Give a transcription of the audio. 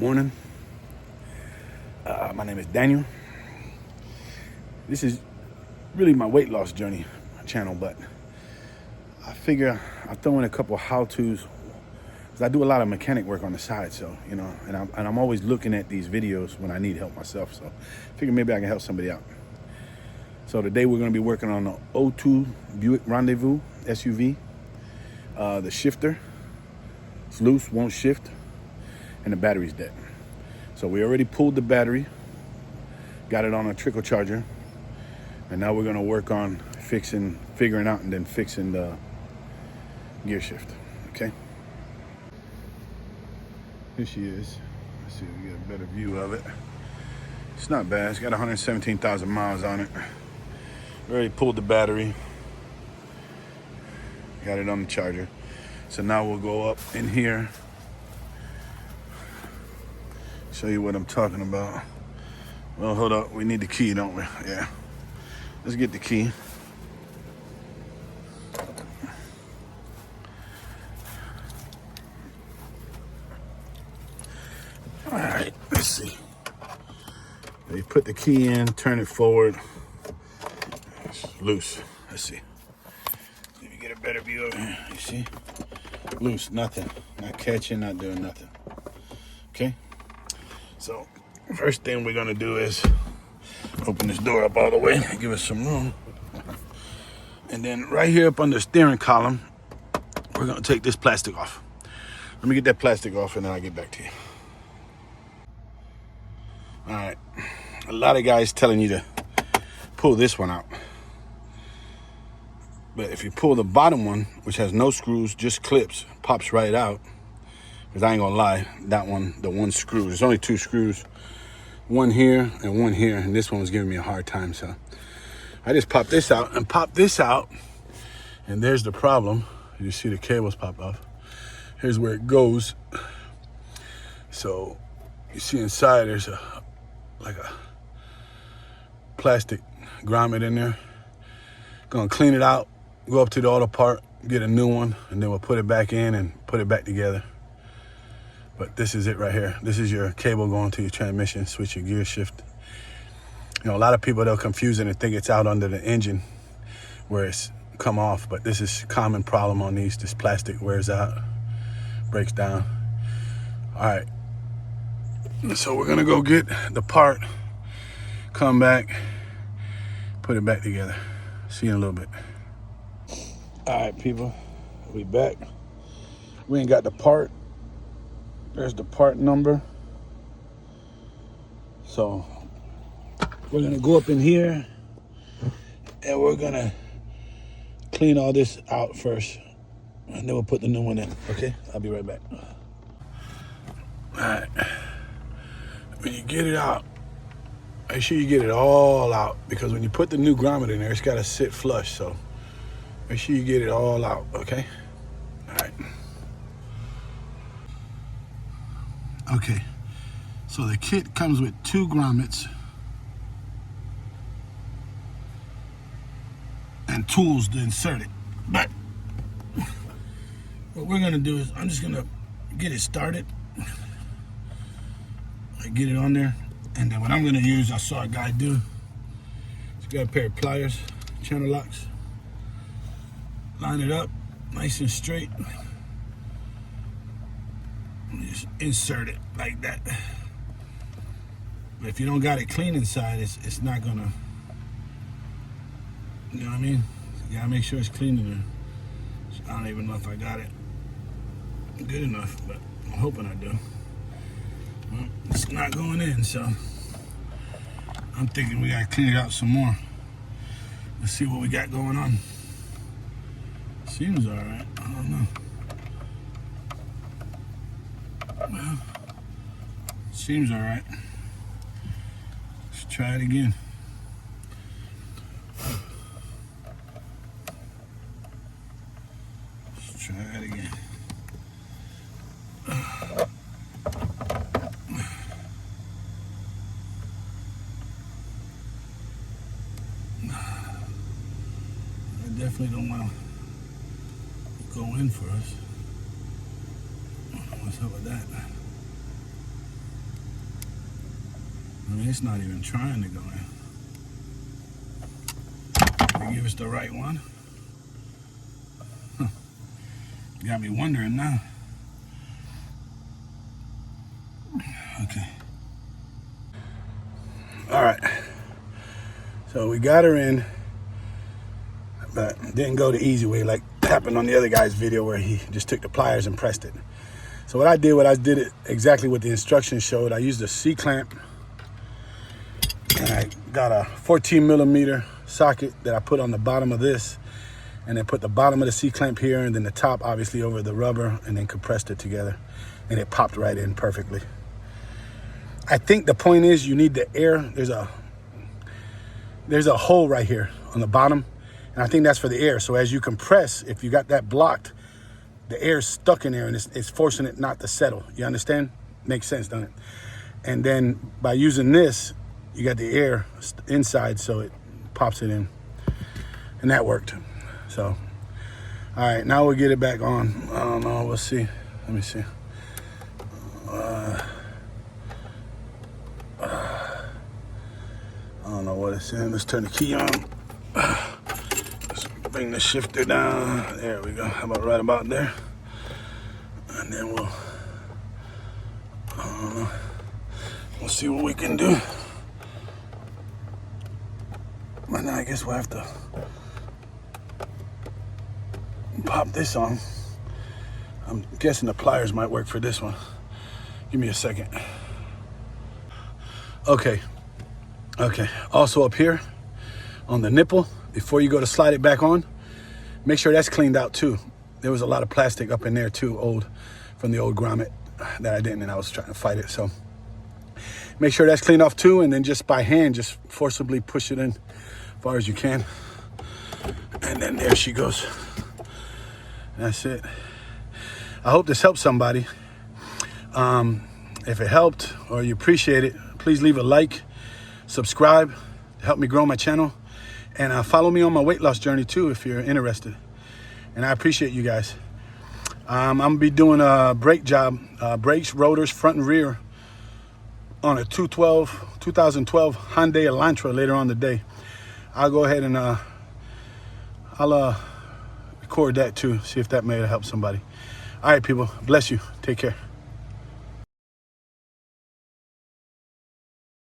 morning. My name is Daniel. This is really my weight loss journey channel, but I figure I'll throw in a couple how-tos because I do a lot of mechanic work on the side. So, you know, and I'm always looking at these videos when I need help myself. So I figure maybe I can help somebody out. So today we're going to be working on the 02 Buick Rendezvous SUV. The shifter, it's loose, won't shift, and the battery's dead. So we already pulled the battery, got it on a trickle charger, and now we're gonna work on figuring out and then fixing the gear shift, okay? Here she is. Let's see if we get a better view of it. It's not bad, it's got 117,000 miles on it. We already pulled the battery, got it on the charger. So now we'll go up in here, show you what I'm talking about. Well, hold up, we need the key, don't we? Yeah, let's get the key. All right, let's see. You put the key in, turn it forward. It's loose, let's see. Let me get a better view of it, you see? Loose, nothing, not catching, not doing nothing. Okay, so first thing we're gonna do is open this door up all the way, give us some room, and then right here up on the steering column, we're gonna take this plastic off. Let me get that plastic off and then I'll get back to you. All right, a lot of guys telling you to pull this one out. But if you pull the bottom one, which has no screws, just clips, pops right out. Because I ain't gonna lie, that one, the one screw, there's only two screws. One here and one here, and this one was giving me a hard time, so. I just popped this out and popped this out, and there's the problem. You see the cables pop off. Here's where it goes. So, you see inside there's like a plastic grommet in there. Gonna clean it out. Go up to the auto part, get a new one, and then we'll put it back in and put it back together. But this is it right here. This is your cable going to your transmission, switch your gear shift. You know, a lot of people, they'll confuse it and think it's out under the engine where it's come off, but this is a common problem on these. This plastic wears out, breaks down. All right, so we're gonna go get the part, come back, put it back together. See you in a little bit. All right, people, we back. We ain't got the part. There's the part number. So we're gonna go up in here and we're gonna clean all this out first, and then we'll put the new one in, okay? I'll be right back. All right, when you get it out, make sure you get it all out, because when you put the new grommet in there, it's gotta sit flush, so make sure you get it all out, okay? All right. Okay, so the kit comes with two grommets and tools to insert it. But what we're gonna do is I'm just gonna get it started. I get it on there, and then what I'm gonna use, I saw a guy do, he's got a pair of pliers, channel locks. Line it up nice and straight. Just insert it like that. But if you don't got it clean inside, it's not gonna, you know what I mean? You gotta make sure it's clean in there. So I don't even know if I got it good enough, but I'm hoping I do. Well, it's not going in, so I'm thinking we gotta clean it out some more. Let's see what we got going on. Seems all right, I don't know. Well, seems all right. Let's try it again. Let's try it again. I definitely don't want to go in for us. What's up with that? mean, it's not even trying to go in. They give us the right one. Huh. Got me wondering now. Okay. All right. So we got her in, but didn't go the easy way like happened on the other guy's video where he just took the pliers and pressed it. So what I did it exactly what the instructions showed. I used a C-clamp, and I got a 14mm socket that I put on the bottom of this, and then put the bottom of the C-clamp here, and then the top obviously over the rubber, and then compressed it together, and it popped right in perfectly. I think the point is you need the air. There's a hole right here on the bottom, and I think that's for the air. So as you compress, if you got that blocked, the air's stuck in there and it's forcing it not to settle. You understand? Makes sense, doesn't it? And then by using this, you got the air inside, so it pops it in, and that worked. So, all right, now we'll get it back on. I don't know, we'll see. Let me see. I don't know what it's in. Let's turn the key on. Let's bring the shifter down. There we go. How about right about there? And then we'll see what we can do. But now I guess we'll have to pop this on. I'm guessing the pliers might work for this one. Give me a second. Okay. Also up here on the nipple, before you go to slide it back on, make sure that's cleaned out too. There was a lot of plastic up in there too, from the old grommet that I didn't, and I was trying to fight it. So make sure that's cleaned off too, and then just by hand, just forcibly push it in as far as you can. And then there she goes. That's it. I hope this helps somebody. If it helped or you appreciate it, please leave a like, subscribe to help me grow my channel, and follow me on my weight loss journey too if you're interested. And I appreciate you guys. I'm gonna be doing a brake job, brakes, rotors, front and rear on a 2012 Hyundai Elantra later on today. I'll go ahead and I'll record that too, see if that may help somebody. All right, people, bless you. Take care.